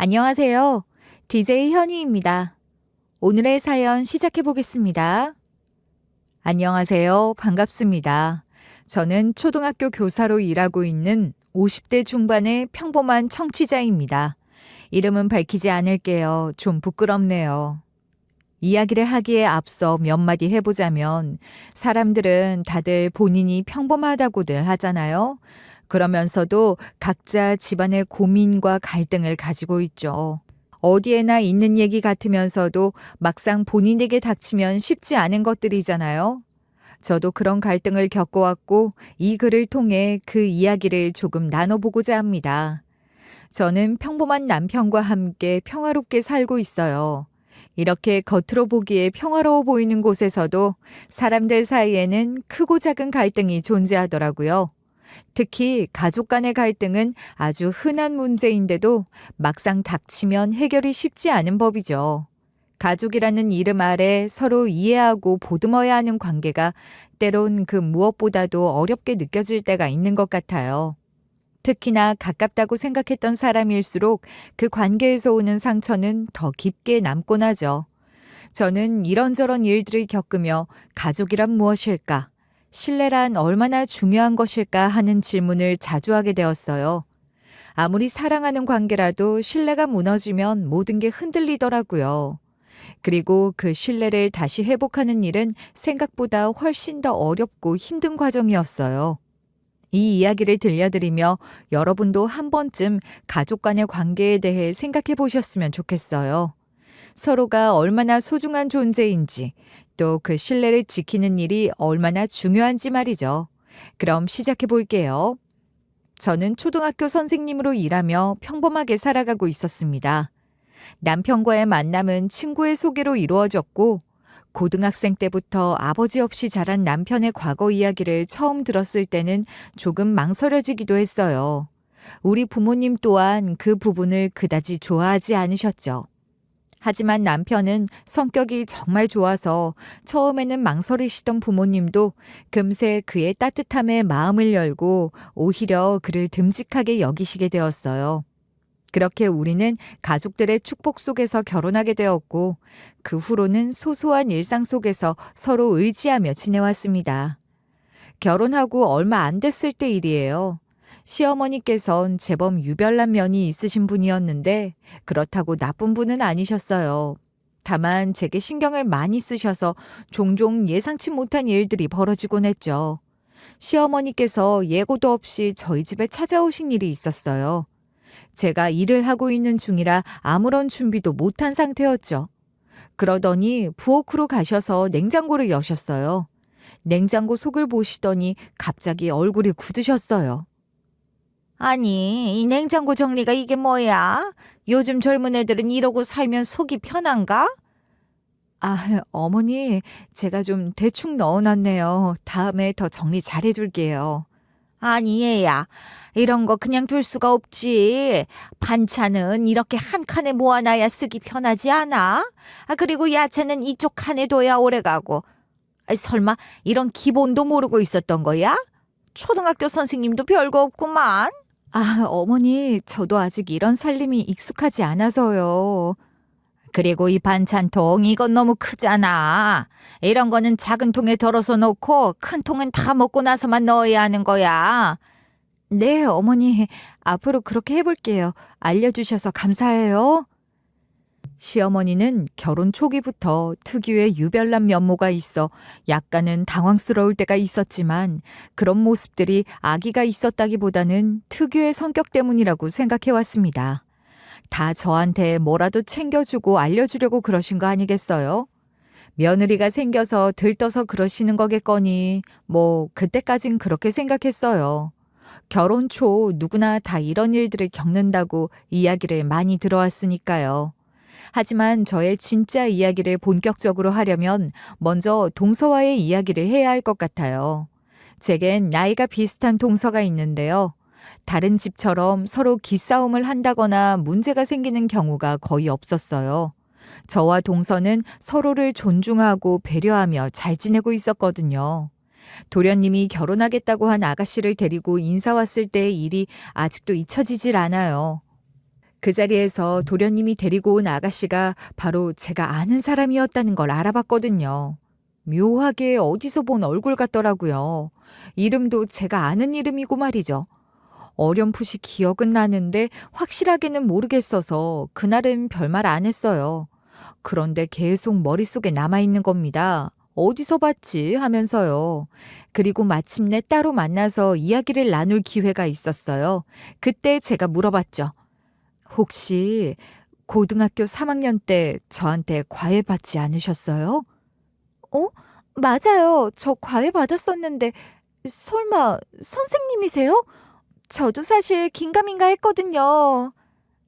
안녕하세요. DJ 현희입니다. 오늘의 사연 시작해 보겠습니다. 안녕하세요. 반갑습니다. 저는 초등학교 교사로 일하고 있는 50대 중반의 평범한 청취자입니다. 이름은 밝히지 않을게요. 좀 부끄럽네요. 이야기를 하기에 앞서 몇 마디 해보자면 사람들은 다들 본인이 평범하다고들 하잖아요. 그러면서도 각자 집안의 고민과 갈등을 가지고 있죠. 어디에나 있는 얘기 같으면서도 막상 본인에게 닥치면 쉽지 않은 것들이잖아요. 저도 그런 갈등을 겪어왔고 이 글을 통해 그 이야기를 조금 나눠보고자 합니다. 저는 평범한 남편과 함께 평화롭게 살고 있어요. 이렇게 겉으로 보기에 평화로워 보이는 곳에서도 사람들 사이에는 크고 작은 갈등이 존재하더라고요. 특히 가족 간의 갈등은 아주 흔한 문제인데도 막상 닥치면 해결이 쉽지 않은 법이죠. 가족이라는 이름 아래 서로 이해하고 보듬어야 하는 관계가 때론 그 무엇보다도 어렵게 느껴질 때가 있는 것 같아요. 특히나 가깝다고 생각했던 사람일수록 그 관계에서 오는 상처는 더 깊게 남곤 하죠. 저는 이런저런 일들을 겪으며 가족이란 무엇일까? 신뢰란 얼마나 중요한 것일까 하는 질문을 자주 하게 되었어요. 아무리 사랑하는 관계라도 신뢰가 무너지면 모든 게 흔들리더라고요. 그리고 그 신뢰를 다시 회복하는 일은 생각보다 훨씬 더 어렵고 힘든 과정이었어요. 이 이야기를 들려드리며 여러분도 한 번쯤 가족 간의 관계에 대해 생각해 보셨으면 좋겠어요. 서로가 얼마나 소중한 존재인지, 또 그 신뢰를 지키는 일이 얼마나 중요한지 말이죠. 그럼 시작해 볼게요. 저는 초등학교 선생님으로 일하며 평범하게 살아가고 있었습니다. 남편과의 만남은 친구의 소개로 이루어졌고, 고등학생 때부터 아버지 없이 자란 남편의 과거 이야기를 처음 들었을 때는 조금 망설여지기도 했어요. 우리 부모님 또한 그 부분을 그다지 좋아하지 않으셨죠. 하지만 남편은 성격이 정말 좋아서 처음에는 망설이시던 부모님도 금세 그의 따뜻함에 마음을 열고 오히려 그를 듬직하게 여기시게 되었어요. 그렇게 우리는 가족들의 축복 속에서 결혼하게 되었고 그 후로는 소소한 일상 속에서 서로 의지하며 지내왔습니다. 결혼하고 얼마 안 됐을 때 일이에요. 시어머니께선 제법 유별난 면이 있으신 분이었는데 그렇다고 나쁜 분은 아니셨어요. 다만 제게 신경을 많이 쓰셔서 종종 예상치 못한 일들이 벌어지곤 했죠. 시어머니께서 예고도 없이 저희 집에 찾아오신 일이 있었어요. 제가 일을 하고 있는 중이라 아무런 준비도 못한 상태였죠. 그러더니 부엌으로 가셔서 냉장고를 여셨어요. 냉장고 속을 보시더니 갑자기 얼굴이 굳으셨어요. 아니, 이 냉장고 정리가 이게 뭐야? 요즘 젊은 애들은 이러고 살면 속이 편한가? 어머니, 제가 좀 대충 넣어놨네요. 다음에 더 정리 잘해둘게요. 아니, 얘야. 이런 거 그냥 둘 수가 없지. 반찬은 이렇게 한 칸에 모아놔야 쓰기 편하지 않아? 그리고 야채는 이쪽 칸에 둬야 오래가고. 설마 이런 기본도 모르고 있었던 거야? 초등학교 선생님도 별거 없구만. 어머니, 저도 아직 이런 살림이 익숙하지 않아서요. 그리고 이 반찬통 이건 너무 크잖아. 이런 거는 작은 통에 덜어서 넣고 큰 통은 다 먹고 나서만 넣어야 하는 거야. 네, 어머니. 앞으로 그렇게 해볼게요. 알려주셔서 감사해요. 시어머니는 결혼 초기부터 특유의 유별난 면모가 있어 약간은 당황스러울 때가 있었지만 그런 모습들이 아기가 있었다기보다는 특유의 성격 때문이라고 생각해왔습니다. 다 저한테 뭐라도 챙겨주고 알려주려고 그러신 거 아니겠어요? 며느리가 생겨서 들떠서 그러시는 거겠거니 그때까진 그렇게 생각했어요. 결혼 초 누구나 다 이런 일들을 겪는다고 이야기를 많이 들어왔으니까요. 하지만 저의 진짜 이야기를 본격적으로 하려면 먼저 동서와의 이야기를 해야 할 것 같아요. 제겐 나이가 비슷한 동서가 있는데요. 다른 집처럼 서로 기싸움을 한다거나 문제가 생기는 경우가 거의 없었어요. 저와 동서는 서로를 존중하고 배려하며 잘 지내고 있었거든요. 도련님이 결혼하겠다고 한 아가씨를 데리고 인사 왔을 때의 일이 아직도 잊혀지질 않아요. 그 자리에서 도련님이 데리고 온 아가씨가 바로 제가 아는 사람이었다는 걸 알아봤거든요. 묘하게 어디서 본 얼굴 같더라고요. 이름도 제가 아는 이름이고 말이죠. 어렴풋이 기억은 나는데 확실하게는 모르겠어서 그날은 별말 안 했어요. 그런데 계속 머릿속에 남아있는 겁니다. 어디서 봤지 하면서요. 그리고 마침내 따로 만나서 이야기를 나눌 기회가 있었어요. 그때 제가 물어봤죠. 혹시 고등학교 3학년 때 저한테 과외 받지 않으셨어요? 어? 맞아요. 저 과외 받았었는데 설마 선생님이세요? 저도 사실 긴가민가 했거든요.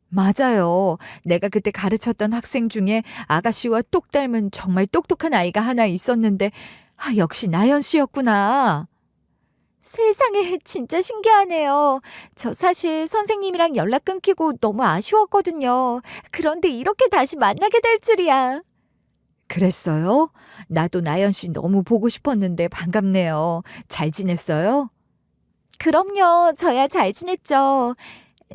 맞아요. 내가 그때 가르쳤던 학생 중에 아가씨와 똑 닮은 정말 똑똑한 아이가 하나 있었는데, 역시 나연 씨였구나. 세상에, 진짜 신기하네요. 저 사실 선생님이랑 연락 끊기고 너무 아쉬웠거든요. 그런데 이렇게 다시 만나게 될 줄이야. 그랬어요? 나도 나연 씨 너무 보고 싶었는데 반갑네요. 잘 지냈어요? 그럼요. 저야 잘 지냈죠.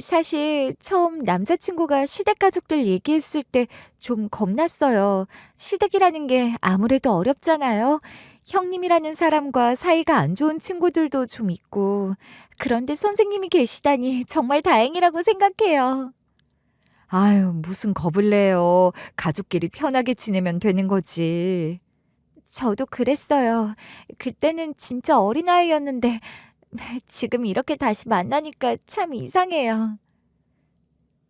사실 처음 남자친구가 시댁 가족들 얘기했을 때 좀 겁났어요. 시댁이라는 게 아무래도 어렵잖아요. 형님이라는 사람과 사이가 안 좋은 친구들도 좀 있고. 그런데 선생님이 계시다니 정말 다행이라고 생각해요. 아유, 무슨 겁을 내요. 가족끼리 편하게 지내면 되는 거지. 저도 그랬어요. 그때는 진짜 어린아이였는데 지금 이렇게 다시 만나니까 참 이상해요.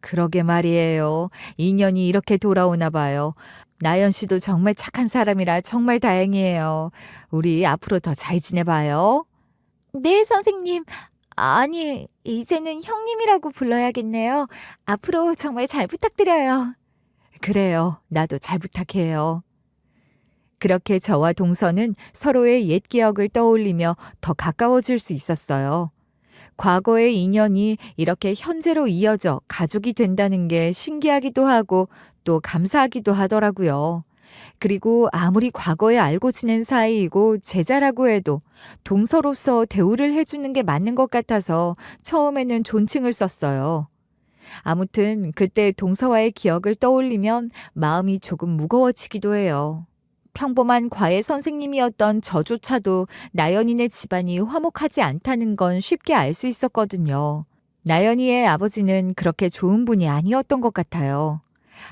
그러게 말이에요. 인연이 이렇게 돌아오나 봐요. 나연 씨도 정말 착한 사람이라 정말 다행이에요. 우리 앞으로 더 잘 지내봐요. 네, 선생님. 아니, 이제는 형님이라고 불러야겠네요. 앞으로 정말 잘 부탁드려요. 그래요. 나도 잘 부탁해요. 그렇게 저와 동서는 서로의 옛 기억을 떠올리며 더 가까워질 수 있었어요. 과거의 인연이 이렇게 현재로 이어져 가족이 된다는 게 신기하기도 하고 또 감사하기도 하더라고요. 그리고 아무리 과거에 알고 지낸 사이이고 제자라고 해도 동서로서 대우를 해주는 게 맞는 것 같아서 처음에는 존칭을 썼어요. 아무튼 그때 동서와의 기억을 떠올리면 마음이 조금 무거워지기도 해요. 평범한 과외 선생님이었던 저조차도 나연이네 집안이 화목하지 않다는 건 쉽게 알 수 있었거든요. 나연이의 아버지는 그렇게 좋은 분이 아니었던 것 같아요.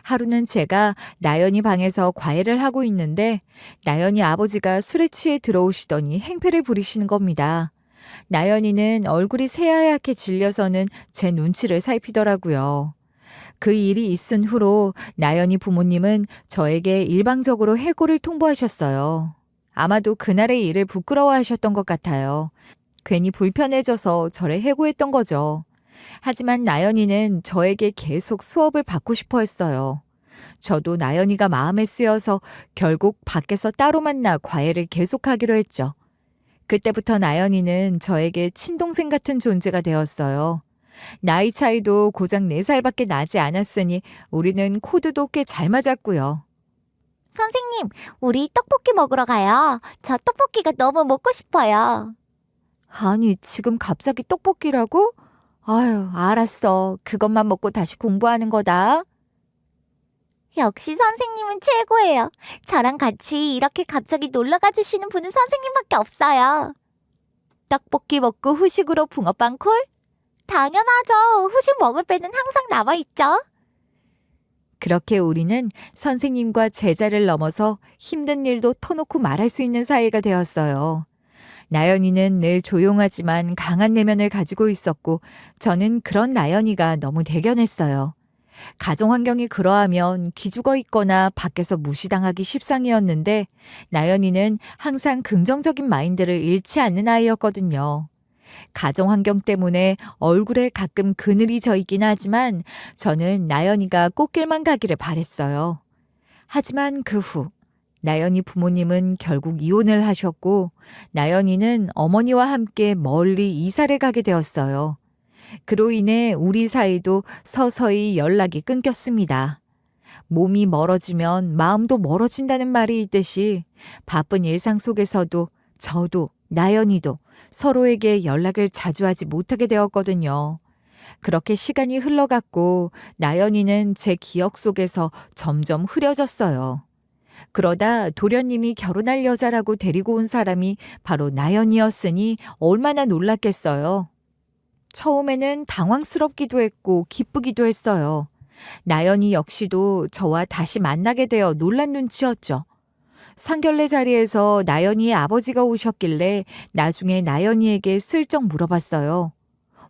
하루는 제가 나연이 방에서 과외를 하고 있는데 나연이 아버지가 술에 취해 들어오시더니 행패를 부리시는 겁니다. 나연이는 얼굴이 새하얗게 질려서는 제 눈치를 살피더라고요. 그 일이 있은 후로 나연이 부모님은 저에게 일방적으로 해고를 통보하셨어요. 아마도 그날의 일을 부끄러워하셨던 것 같아요. 괜히 불편해져서 저를 해고했던 거죠. 하지만 나연이는 저에게 계속 수업을 받고 싶어 했어요. 저도 나연이가 마음에 쓰여서 결국 밖에서 따로 만나 과외를 계속하기로 했죠. 그때부터 나연이는 저에게 친동생 같은 존재가 되었어요. 나이 차이도 고작 4살밖에 나지 않았으니 우리는 코드도 꽤 잘 맞았고요. 선생님, 우리 떡볶이 먹으러 가요. 저 떡볶이가 너무 먹고 싶어요. 아니, 지금 갑자기 떡볶이라고? 아유, 알았어. 그것만 먹고 다시 공부하는 거다. 역시 선생님은 최고예요. 저랑 같이 이렇게 갑자기 놀러가 주시는 분은 선생님밖에 없어요. 떡볶이 먹고 후식으로 붕어빵 콜? 당연하죠. 후식 먹을 배는 항상 남아있죠. 그렇게 우리는 선생님과 제자를 넘어서 힘든 일도 터놓고 말할 수 있는 사이가 되었어요. 나연이는 늘 조용하지만 강한 내면을 가지고 있었고 저는 그런 나연이가 너무 대견했어요. 가정 환경이 그러하면 기죽어 있거나 밖에서 무시당하기 십상이었는데 나연이는 항상 긍정적인 마인드를 잃지 않는 아이였거든요. 가정 환경 때문에 얼굴에 가끔 그늘이 져 있긴 하지만 저는 나연이가 꽃길만 가기를 바랬어요. 하지만 그 후 나연이 부모님은 결국 이혼을 하셨고 나연이는 어머니와 함께 멀리 이사를 가게 되었어요. 그로 인해 우리 사이도 서서히 연락이 끊겼습니다. 몸이 멀어지면 마음도 멀어진다는 말이 있듯이 바쁜 일상 속에서도 저도 나연이도 서로에게 연락을 자주 하지 못하게 되었거든요. 그렇게 시간이 흘러갔고 나연이는 제 기억 속에서 점점 흐려졌어요. 그러다 도련님이 결혼할 여자라고 데리고 온 사람이 바로 나연이었으니 얼마나 놀랐겠어요. 처음에는 당황스럽기도 했고 기쁘기도 했어요. 나연이 역시도 저와 다시 만나게 되어 놀란 눈치였죠. 상견례 자리에서 나연이의 아버지가 오셨길래 나중에 나연이에게 슬쩍 물어봤어요.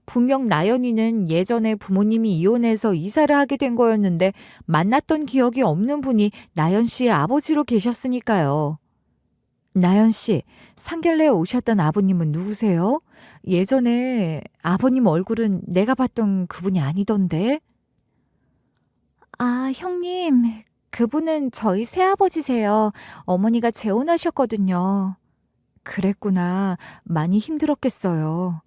분명 나연이는 예전에 부모님이 이혼해서 이사를 하게 된 거였는데 만났던 기억이 없는 분이 나연 씨의 아버지로 계셨으니까요. 나연 씨, 상견례에 오셨던 아버님은 누구세요? 예전에 아버님 얼굴은 내가 봤던 그분이 아니던데. 아, 형님, 그분은 저희 새아버지세요. 어머니가 재혼하셨거든요. 그랬구나. 많이 힘들었겠어요.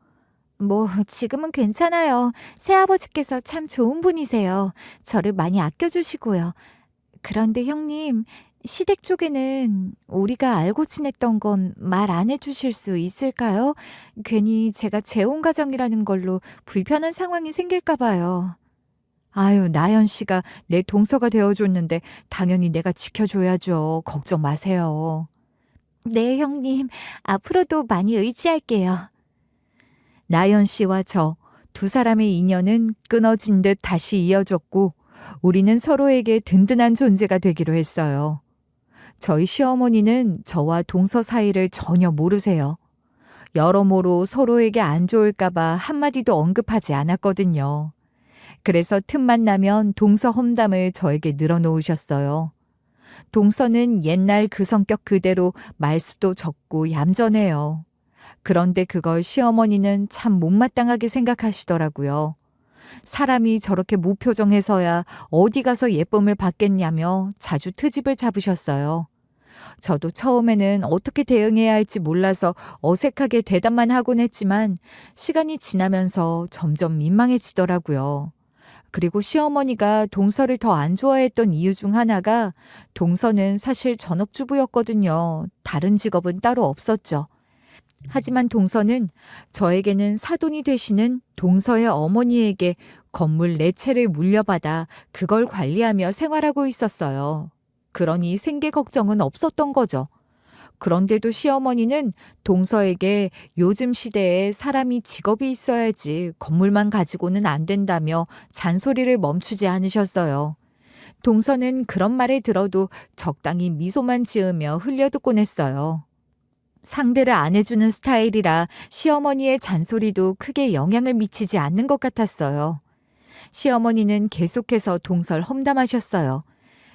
뭐, 지금은 괜찮아요. 새아버지께서 참 좋은 분이세요. 저를 많이 아껴주시고요. 그런데 형님, 시댁 쪽에는 우리가 알고 지냈던 건 말 안 해주실 수 있을까요? 괜히 제가 재혼 가정이라는 걸로 불편한 상황이 생길까 봐요. 아유, 나연 씨가 내 동서가 되어줬는데 당연히 내가 지켜줘야죠. 걱정 마세요. 네, 형님. 앞으로도 많이 의지할게요. 나연 씨와 저 두 사람의 인연은 끊어진 듯 다시 이어졌고 우리는 서로에게 든든한 존재가 되기로 했어요. 저희 시어머니는 저와 동서 사이를 전혀 모르세요. 여러모로 서로에게 안 좋을까봐 한마디도 언급하지 않았거든요. 그래서 틈만 나면 동서 험담을 저에게 늘어놓으셨어요. 동서는 옛날 그 성격 그대로 말수도 적고 얌전해요. 그런데 그걸 시어머니는 참 못마땅하게 생각하시더라고요. 사람이 저렇게 무표정해서야 어디 가서 예쁨을 받겠냐며 자주 트집을 잡으셨어요. 저도 처음에는 어떻게 대응해야 할지 몰라서 어색하게 대답만 하곤 했지만 시간이 지나면서 점점 민망해지더라고요. 그리고 시어머니가 동서를 더 안 좋아했던 이유 중 하나가 동서는 사실 전업주부였거든요. 다른 직업은 따로 없었죠. 하지만 동서는 저에게는 사돈이 되시는 동서의 어머니에게 건물 4채를 물려받아 그걸 관리하며 생활하고 있었어요. 그러니 생계 걱정은 없었던 거죠. 그런데도 시어머니는 동서에게 요즘 시대에 사람이 직업이 있어야지 건물만 가지고는 안 된다며 잔소리를 멈추지 않으셨어요. 동서는 그런 말을 들어도 적당히 미소만 지으며 흘려듣곤 했어요. 상대를 안 해주는 스타일이라 시어머니의 잔소리도 크게 영향을 미치지 않는 것 같았어요. 시어머니는 계속해서 동서를 험담하셨어요.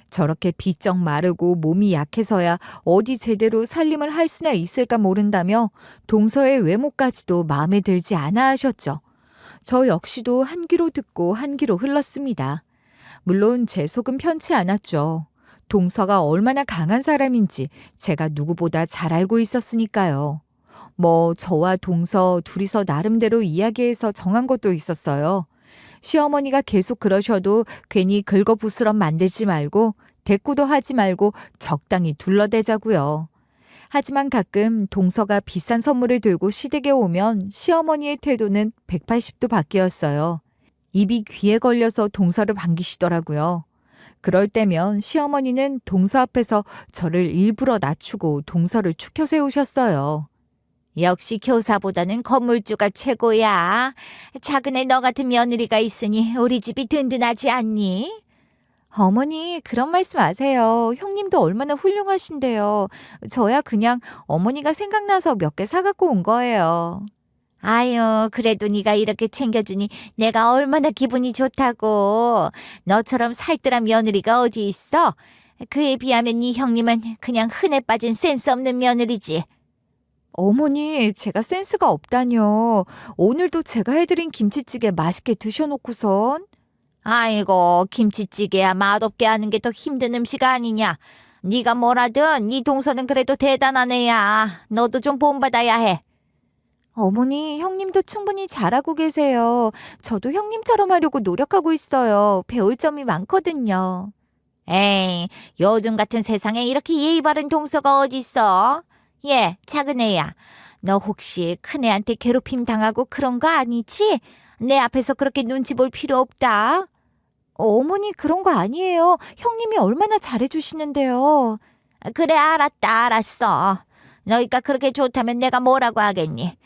저렇게 비쩍 마르고 몸이 약해서야 어디 제대로 살림을 할 수나 있을까 모른다며 동서의 외모까지도 마음에 들지 않아 하셨죠. 저 역시도 한 귀로 듣고 한 귀로 흘렀습니다. 물론 제 속은 편치 않았죠. 동서가 얼마나 강한 사람인지 제가 누구보다 잘 알고 있었으니까요. 뭐 저와 동서 둘이서 나름대로 이야기해서 정한 것도 있었어요. 시어머니가 계속 그러셔도 괜히 긁어부스럼 만들지 말고 대꾸도 하지 말고 적당히 둘러대자고요. 하지만 가끔 동서가 비싼 선물을 들고 시댁에 오면 시어머니의 태도는 180도 바뀌었어요. 입이 귀에 걸려서 동서를 반기시더라고요. 그럴 때면 시어머니는 동서 앞에서 저를 일부러 낮추고 동서를 축혀 세우셨어요. 역시 교사보다는 건물주가 최고야. 작은 애 너 같은 며느리가 있으니 우리 집이 든든하지 않니? 어머니, 그런 말씀 마세요. 형님도 얼마나 훌륭하신데요. 저야 그냥 어머니가 생각나서 몇 개 사갖고 온 거예요. 아유, 그래도 네가 이렇게 챙겨주니 내가 얼마나 기분이 좋다고. 너처럼 살뜰한 며느리가 어디 있어? 그에 비하면 네 형님은 그냥 흔해 빠진 센스 없는 며느리지. 어머니, 제가 센스가 없다뇨. 오늘도 제가 해드린 김치찌개 맛있게 드셔놓고선. 아이고, 김치찌개야 맛없게 하는 게 더 힘든 음식 아니냐. 네가 뭐라든 네 동서는 그래도 대단한 애야. 너도 좀 본받아야 해. 어머니, 형님도 충분히 잘하고 계세요. 저도 형님처럼 하려고 노력하고 있어요. 배울 점이 많거든요. 에이, 요즘 같은 세상에 이렇게 예의 바른 동서가 어딨어? 작은 애야. 너 혹시 큰애한테 괴롭힘 당하고 그런 거 아니지? 내 앞에서 그렇게 눈치 볼 필요 없다. 어머니 그런 거 아니에요. 형님이 얼마나 잘해주시는데요. 그래 알았다 알았어. 너희가 그렇게 좋다면 내가 뭐라고 하겠니.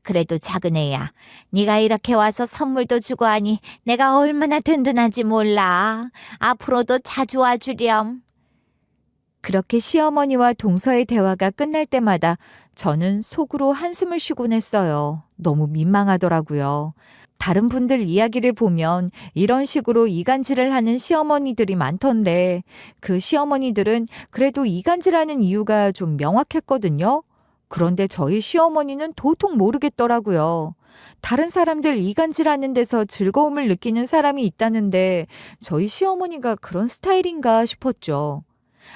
그래도 작은 애야. 네가 이렇게 와서 선물도 주고 하니 내가 얼마나 든든한지 몰라. 앞으로도 자주 와주렴. 그렇게 시어머니와 동서의 대화가 끝날 때마다 저는 속으로 한숨을 쉬곤 했어요. 너무 민망하더라고요. 다른 분들 이야기를 보면 이런 식으로 이간질을 하는 시어머니들이 많던데 그 시어머니들은 그래도 이간질하는 이유가 좀 명확했거든요. 그런데 저희 시어머니는 도통 모르겠더라고요. 다른 사람들 이간질하는 데서 즐거움을 느끼는 사람이 있다는데 저희 시어머니가 그런 스타일인가 싶었죠.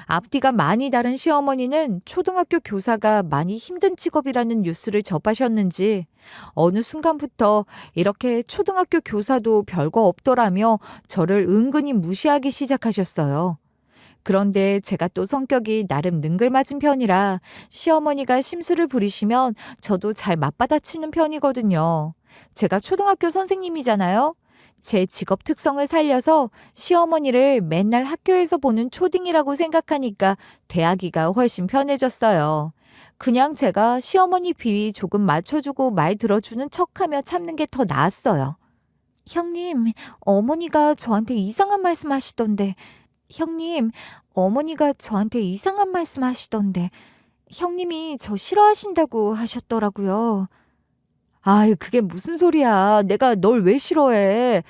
앞뒤가 많이 다른 시어머니는 초등학교 교사가 많이 힘든 직업이라는 뉴스를 접하셨는지 어느 순간부터 이렇게 초등학교 교사도 별거 없더라며 저를 은근히 무시하기 시작하셨어요. 그런데 제가 또 성격이 나름 능글맞은 편이라 시어머니가 심술을 부리시면 저도 잘 맞받아치는 편이거든요. 제가 초등학교 선생님이잖아요. 제 직업 특성을 살려서 시어머니를 맨날 학교에서 보는 초딩이라고 생각하니까 대하기가 훨씬 편해졌어요. 그냥 제가 시어머니 비위 조금 맞춰주고 말 들어주는 척하며 참는 게 더 나았어요. 형님, 어머니가 저한테 이상한 말씀 하시던데. 형님, 어머니가 저한테 이상한 말씀 하시던데. 형님이 저 싫어하신다고 하셨더라고요. 아이, 그게 무슨 소리야. 내가 널 왜 싫어해.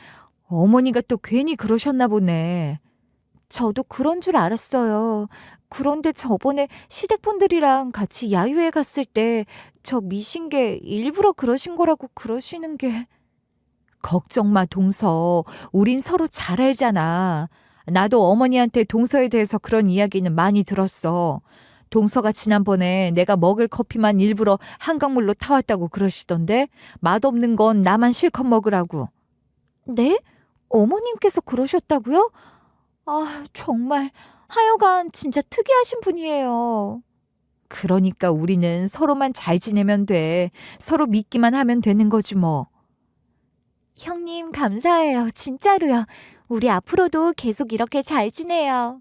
어머니가 또 괜히 그러셨나 보네. 저도 그런 줄 알았어요. 그런데 저번에 시댁분들이랑 같이 야유회 갔을 때 저 미신 게 일부러 그러신 거라고 그러시는 게. 걱정 마, 동서. 우린 서로 잘 알잖아. 나도 어머니한테 동서에 대해서 그런 이야기는 많이 들었어. 동서가 지난번에 내가 먹을 커피만 일부러 한강물로 타왔다고 그러시던데 맛없는 건 나만 실컷 먹으라고. 네? 어머님께서 그러셨다고요? 아, 정말 하여간 진짜 특이하신 분이에요. 그러니까 우리는 서로만 잘 지내면 돼. 서로 믿기만 하면 되는 거지 뭐. 형님 감사해요. 진짜로요. 우리 앞으로도 계속 이렇게 잘 지내요.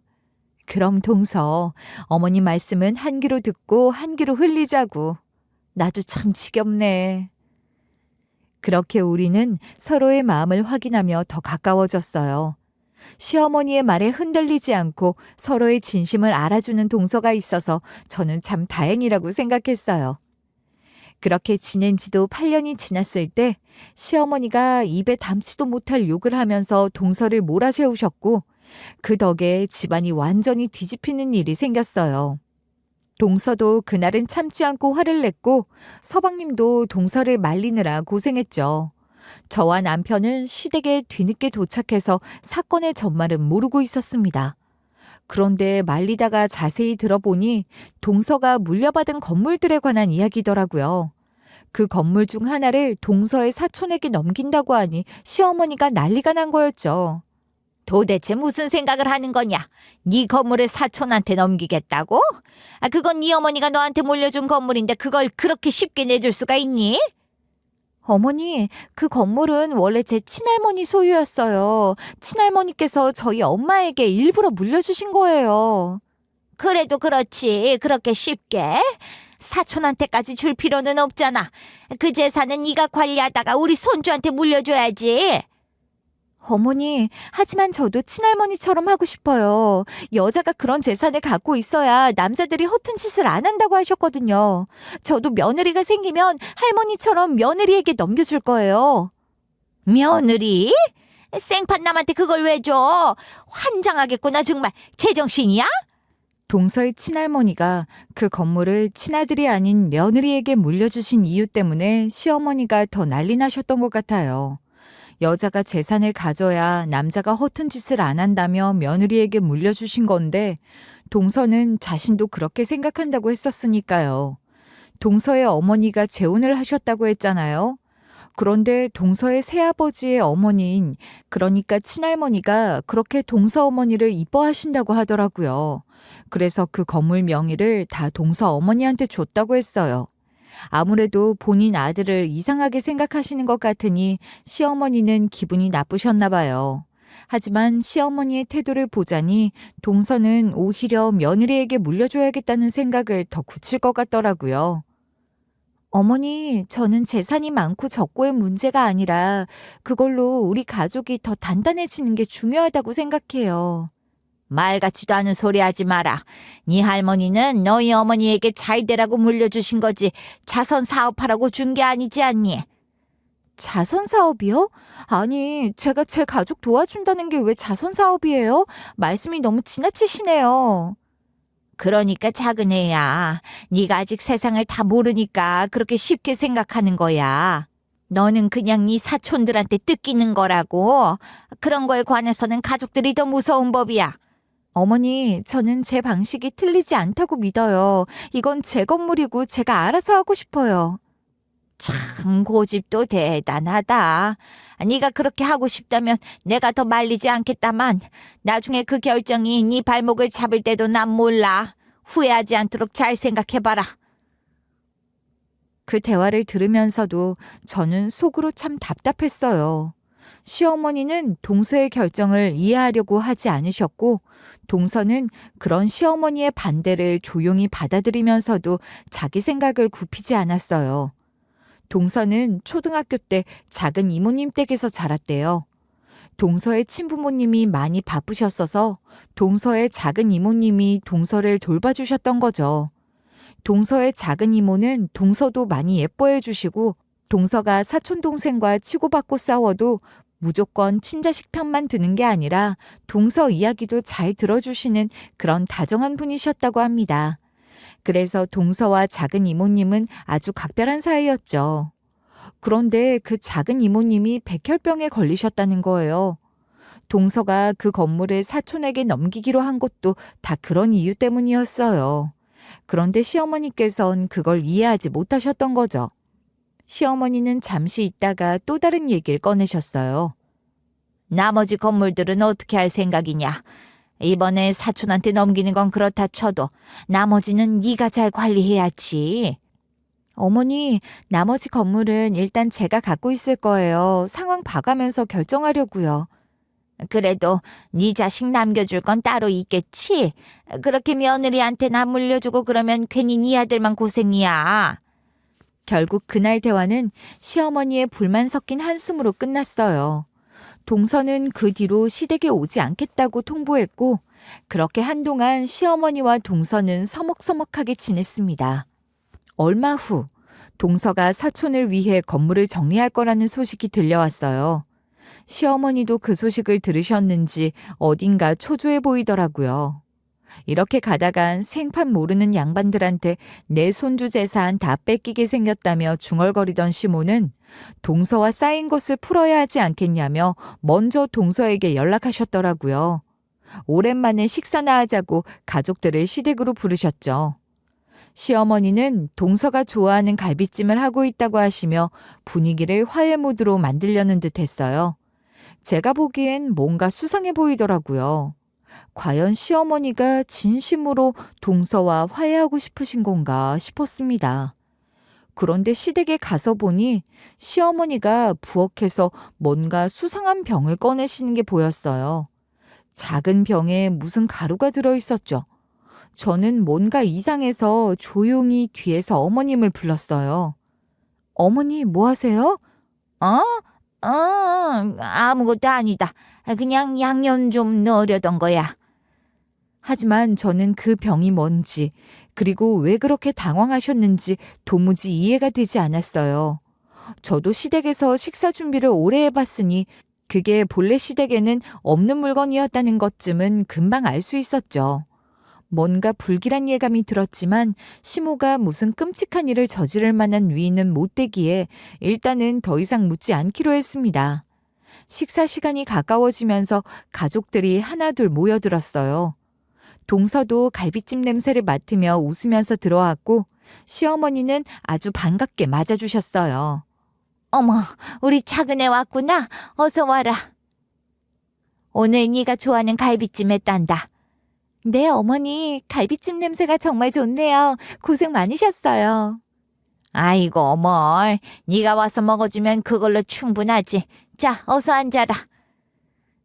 그럼 동서, 어머님 말씀은 한 귀로 듣고 한 귀로 흘리자고. 나도 참 지겹네. 그렇게 우리는 서로의 마음을 확인하며 더 가까워졌어요. 시어머니의 말에 흔들리지 않고 서로의 진심을 알아주는 동서가 있어서 저는 참 다행이라고 생각했어요. 그렇게 지낸 지도 8년이 지났을 때 시어머니가 입에 담지도 못할 욕을 하면서 동서를 몰아세우셨고 그 덕에 집안이 완전히 뒤집히는 일이 생겼어요. 동서도 그날은 참지 않고 화를 냈고 서방님도 동서를 말리느라 고생했죠. 저와 남편은 시댁에 뒤늦게 도착해서 사건의 전말은 모르고 있었습니다. 그런데 말리다가 자세히 들어보니 동서가 물려받은 건물들에 관한 이야기더라고요. 그 건물 중 하나를 동서의 사촌에게 넘긴다고 하니 시어머니가 난리가 난 거였죠. 도대체 무슨 생각을 하는 거냐? 네 건물을 사촌한테 넘기겠다고? 아, 그건 네 어머니가 너한테 물려준 건물인데 그걸 그렇게 쉽게 내줄 수가 있니? 어머니, 그 건물은 원래 제 친할머니 소유였어요. 친할머니께서 저희 엄마에게 일부러 물려주신 거예요. 그래도 그렇지. 그렇게 쉽게 사촌한테까지 줄 필요는 없잖아. 그 재산은 네가 관리하다가 우리 손주한테 물려줘야지. 어머니, 하지만 저도 친할머니처럼 하고 싶어요. 여자가 그런 재산을 갖고 있어야 남자들이 허튼 짓을 안 한다고 하셨거든요. 저도 며느리가 생기면 할머니처럼 며느리에게 넘겨줄 거예요. 며느리? 생판남한테 그걸 왜 줘? 환장하겠구나 정말. 제정신이야? 동서의 친할머니가 그 건물을 친아들이 아닌 며느리에게 물려주신 이유 때문에 시어머니가 더 난리 나셨던 것 같아요. 여자가 재산을 가져야 남자가 허튼 짓을 안 한다며 며느리에게 물려주신 건데 동서는 자신도 그렇게 생각한다고 했었으니까요. 동서의 어머니가 재혼을 하셨다고 했잖아요. 그런데 동서의 새아버지의 어머니인 그러니까 친할머니가 그렇게 동서 어머니를 이뻐하신다고 하더라고요. 그래서 그 건물 명의를 다 동서 어머니한테 줬다고 했어요. 아무래도 본인 아들을 이상하게 생각하시는 것 같으니 시어머니는 기분이 나쁘셨나 봐요. 하지만 시어머니의 태도를 보자니 동서는 오히려 며느리에게 물려줘야겠다는 생각을 더 굳힐 것 같더라고요. 어머니, 저는 재산이 많고 적고의 문제가 아니라 그걸로 우리 가족이 더 단단해지는 게 중요하다고 생각해요. 말 같지도 않은 소리 하지 마라. 네 할머니는 너희 어머니에게 잘 되라고 물려주신 거지 자선 사업하라고 준 게 아니지 않니? 자선 사업이요? 아니, 제가 제 가족 도와준다는 게 왜 자선 사업이에요? 말씀이 너무 지나치시네요. 그러니까 작은 애야. 네가 아직 세상을 다 모르니까 그렇게 쉽게 생각하는 거야. 너는 그냥 네 사촌들한테 뜯기는 거라고. 그런 거에 관해서는 가족들이 더 무서운 법이야. 어머니, 저는 제 방식이 틀리지 않다고 믿어요. 이건 제 건물이고 제가 알아서 하고 싶어요. 참 고집도 대단하다. 네가 그렇게 하고 싶다면 내가 더 말리지 않겠다만 나중에 그 결정이 네 발목을 잡을 때도 난 몰라. 후회하지 않도록 잘 생각해봐라. 그 대화를 들으면서도 저는 속으로 참 답답했어요. 시어머니는 동서의 결정을 이해하려고 하지 않으셨고, 동서는 그런 시어머니의 반대를 조용히 받아들이면서도 자기 생각을 굽히지 않았어요. 동서는 초등학교 때 작은 이모님 댁에서 자랐대요. 동서의 친부모님이 많이 바쁘셨어서 동서의 작은 이모님이 동서를 돌봐주셨던 거죠. 동서의 작은 이모는 동서도 많이 예뻐해 주시고 동서가 사촌동생과 치고받고 싸워도 무조건 친자식 편만 드는 게 아니라 동서 이야기도 잘 들어주시는 그런 다정한 분이셨다고 합니다. 그래서 동서와 작은 이모님은 아주 각별한 사이였죠. 그런데 그 작은 이모님이 백혈병에 걸리셨다는 거예요. 동서가 그 건물을 사촌에게 넘기기로 한 것도 다 그런 이유 때문이었어요. 그런데 시어머니께선 그걸 이해하지 못하셨던 거죠. 시어머니는 잠시 있다가 또 다른 얘기를 꺼내셨어요. 나머지 건물들은 어떻게 할 생각이냐? 이번에 사촌한테 넘기는 건 그렇다 쳐도 나머지는 네가 잘 관리해야지. 어머니, 나머지 건물은 일단 제가 갖고 있을 거예요. 상황 봐가면서 결정하려고요. 그래도 네 자식 남겨줄 건 따로 있겠지? 그렇게 며느리한테 나 물려주고 그러면 괜히 네 아들만 고생이야. 결국 그날 대화는 시어머니의 불만 섞인 한숨으로 끝났어요. 동서는 그 뒤로 시댁에 오지 않겠다고 통보했고 그렇게 한동안 시어머니와 동서는 서먹서먹하게 지냈습니다. 얼마 후 동서가 사촌을 위해 건물을 정리할 거라는 소식이 들려왔어요. 시어머니도 그 소식을 들으셨는지 어딘가 초조해 보이더라고요. 이렇게 가다간 생판 모르는 양반들한테 내 손주 재산 다 뺏기게 생겼다며 중얼거리던 시모는 동서와 쌓인 것을 풀어야 하지 않겠냐며 먼저 동서에게 연락하셨더라고요. 오랜만에 식사나 하자고 가족들을 시댁으로 부르셨죠. 시어머니는 동서가 좋아하는 갈비찜을 하고 있다고 하시며 분위기를 화해 모드로 만들려는 듯 했어요. 제가 보기엔 뭔가 수상해 보이더라고요. 과연 시어머니가 진심으로 동서와 화해하고 싶으신 건가 싶었습니다. 그런데 시댁에 가서 보니 시어머니가 부엌에서 뭔가 수상한 병을 꺼내시는 게 보였어요. 작은 병에 무슨 가루가 들어있었죠. 저는 뭔가 이상해서 조용히 뒤에서 어머님을 불렀어요. 어머니, 뭐 하세요? 아무것도 아니다. 그냥 양념 좀 넣으려던 거야. 하지만 저는 그 병이 뭔지, 그리고 왜 그렇게 당황하셨는지 도무지 이해가 되지 않았어요. 저도 시댁에서 식사 준비를 오래 해봤으니 그게 본래 시댁에는 없는 물건이었다는 것쯤은 금방 알 수 있었죠. 뭔가 불길한 예감이 들었지만 시모가 무슨 끔찍한 일을 저지를 만한 위인은 못 되기에 일단은 더 이상 묻지 않기로 했습니다. 식사 시간이 가까워지면서 가족들이 하나둘 모여들었어요. 동서도 갈비찜 냄새를 맡으며 웃으면서 들어왔고 시어머니는 아주 반갑게 맞아주셨어요. 어머, 우리 작은 애 왔구나. 어서 와라. 오늘 네가 좋아하는 갈비찜 했단다. 네, 어머니, 갈비찜 냄새가 정말 좋네요. 고생 많으셨어요. 아이고 뭘, 네가 와서 먹어주면 그걸로 충분하지. 자, 어서 앉아라.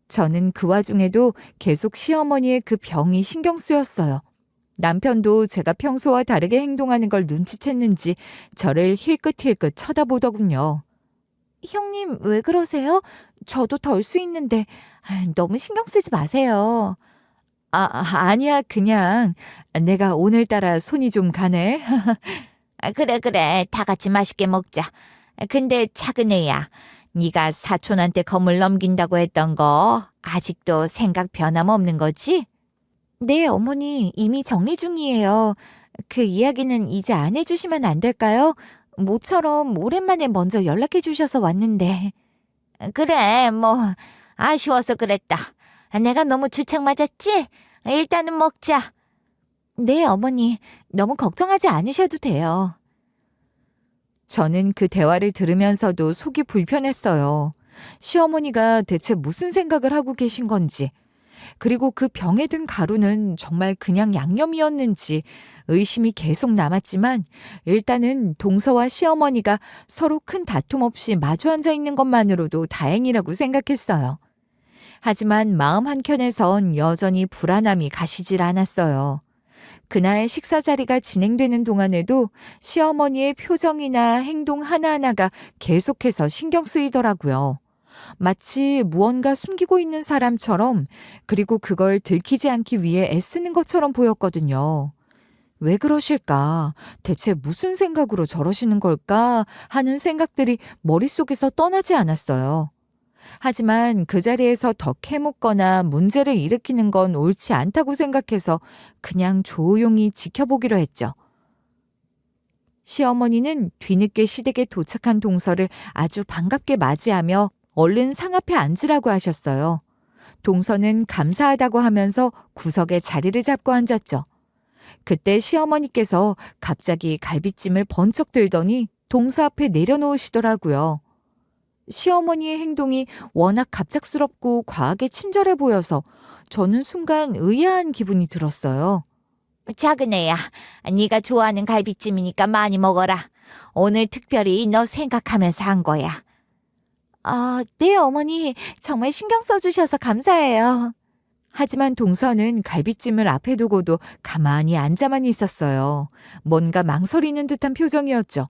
저는 그 와중에도 계속 시어머니의 그 병이 신경 쓰였어요. 남편도 제가 평소와 다르게 행동하는 걸 눈치챘는지 저를 힐끗힐끗 쳐다보더군요. 형님, 왜 그러세요? 저도 덜 수 있는데 너무 신경 쓰지 마세요. 아니야, 그냥 내가 오늘따라 손이 좀 가네. 그래, 다 같이 맛있게 먹자. 근데 작은 애야, 네가 사촌한테 건물 넘긴다고 했던 거 아직도 생각 변함없는 거지? 네, 어머니, 이미 정리 중이에요. 그 이야기는 이제 안 해주시면 안 될까요? 모처럼 오랜만에 먼저 연락해 주셔서 왔는데. 그래, 뭐 아쉬워서 그랬다. 내가 너무 주책 맞았지? 일단은 먹자. 네, 어머니, 너무 걱정하지 않으셔도 돼요. 저는 그 대화를 들으면서도 속이 불편했어요. 시어머니가 대체 무슨 생각을 하고 계신 건지, 그리고 그 병에 든 가루는 정말 그냥 양념이었는지 의심이 계속 남았지만 일단은 동서와 시어머니가 서로 큰 다툼 없이 마주 앉아 있는 것만으로도 다행이라고 생각했어요. 하지만 마음 한켠에선 여전히 불안함이 가시질 않았어요. 그날 식사 자리가 진행되는 동안에도 시어머니의 표정이나 행동 하나하나가 계속해서 신경 쓰이더라고요. 마치 무언가 숨기고 있는 사람처럼, 그리고 그걸 들키지 않기 위해 애쓰는 것처럼 보였거든요. 왜 그러실까? 대체 무슨 생각으로 저러시는 걸까? 하는 생각들이 머릿속에서 떠나지 않았어요. 하지만 그 자리에서 더 캐묻거나 문제를 일으키는 건 옳지 않다고 생각해서 그냥 조용히 지켜보기로 했죠. 시어머니는 뒤늦게 시댁에 도착한 동서를 아주 반갑게 맞이하며 얼른 상 앞에 앉으라고 하셨어요. 동서는 감사하다고 하면서 구석에 자리를 잡고 앉았죠. 그때 시어머니께서 갑자기 갈비찜을 번쩍 들더니 동서 앞에 내려놓으시더라고요. 시어머니의 행동이 워낙 갑작스럽고 과하게 친절해 보여서 저는 순간 의아한 기분이 들었어요. 작은 애야, 네가 좋아하는 갈비찜이니까 많이 먹어라. 오늘 특별히 너 생각하면서 한 거야. 네, 어머니. 정말 신경 써주셔서 감사해요. 하지만 동서는 갈비찜을 앞에 두고도 가만히 앉아만 있었어요. 뭔가 망설이는 듯한 표정이었죠.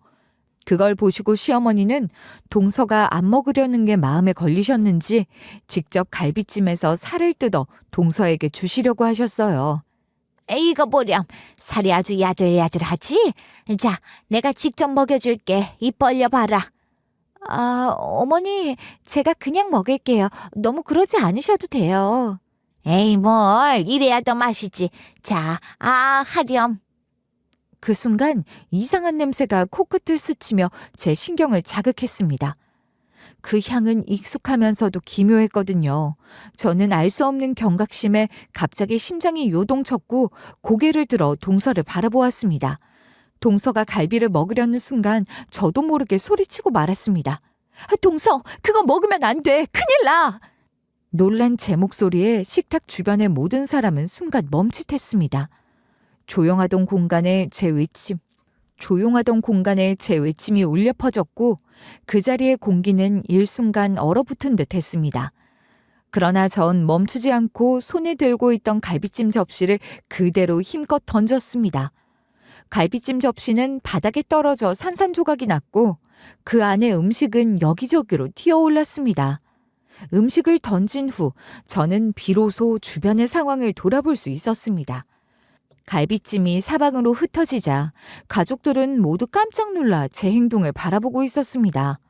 그걸 보시고 시어머니는 동서가 안 먹으려는 게 마음에 걸리셨는지 직접 갈비찜에서 살을 뜯어 동서에게 주시려고 하셨어요. 이거 보렴, 살이 아주 야들야들하지? 자, 내가 직접 먹여줄게. 입 벌려 봐라. 어머니, 제가 그냥 먹을게요. 너무 그러지 않으셔도 돼요. 에이, 뭘, 이래야 더 맛이지. 자, 하렴. 그 순간 이상한 냄새가 코끝을 스치며 제 신경을 자극했습니다. 그 향은 익숙하면서도 기묘했거든요. 저는 알 수 없는 경각심에 갑자기 심장이 요동쳤고 고개를 들어 동서를 바라보았습니다. 동서가 갈비를 먹으려는 순간 저도 모르게 소리치고 말았습니다. 동서, 그거 먹으면 안 돼. 큰일 나. 놀란 제 목소리에 식탁 주변의 모든 사람은 순간 멈칫했습니다. 조용하던 공간에 제 외침이 울려 퍼졌고 그 자리의 공기는 일순간 얼어붙은 듯 했습니다. 그러나 전 멈추지 않고 손에 들고 있던 갈비찜 접시를 그대로 힘껏 던졌습니다. 갈비찜 접시는 바닥에 떨어져 산산조각이 났고 그 안에 음식은 여기저기로 튀어올랐습니다. 음식을 던진 후 저는 비로소 주변의 상황을 돌아볼 수 있었습니다. 갈비찜이 사방으로 흩어지자 가족들은 모두 깜짝 놀라 제 행동을 바라보고 있었습니다.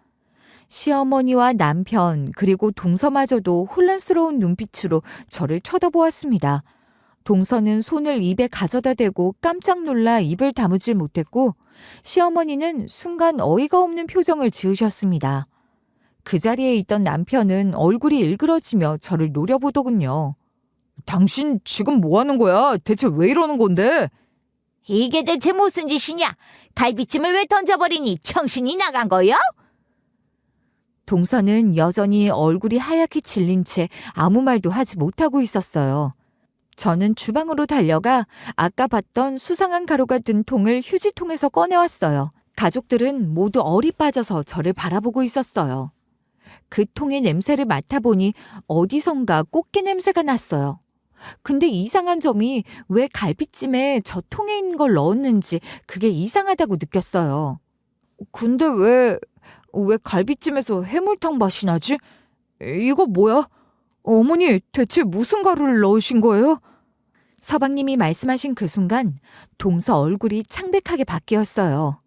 시어머니와 남편 그리고 동서마저도 혼란스러운 눈빛으로 저를 쳐다보았습니다. 동서는 손을 입에 가져다 대고 깜짝 놀라 입을 다무질 못했고 시어머니는 순간 어이가 없는 표정을 지으셨습니다. 그 자리에 있던 남편은 얼굴이 일그러지며 저를 노려보더군요. 당신 지금 뭐 하는 거야? 대체 왜 이러는 건데? 이게 대체 무슨 짓이냐? 갈비찜을 왜 던져버리니? 정신이 나간 거야? 동서는 여전히 얼굴이 하얗게 질린 채 아무 말도 하지 못하고 있었어요. 저는 주방으로 달려가 아까 봤던 수상한 가루가 든 통을 휴지통에서 꺼내왔어요. 가족들은 모두 얼이 빠져서 저를 바라보고 있었어요. 그 통의 냄새를 맡아보니 어디선가 꽃게 냄새가 났어요. 근데 이상한 점이 왜 갈비찜에 저 통에 있는 걸 넣었는지 그게 이상하다고 느꼈어요. 근데 왜 갈비찜에서 해물탕 맛이 나지? 이거 뭐야? 어머니, 대체 무슨 가루를 넣으신 거예요? 서방님이 말씀하신 그 순간 동서 얼굴이 창백하게 바뀌었어요.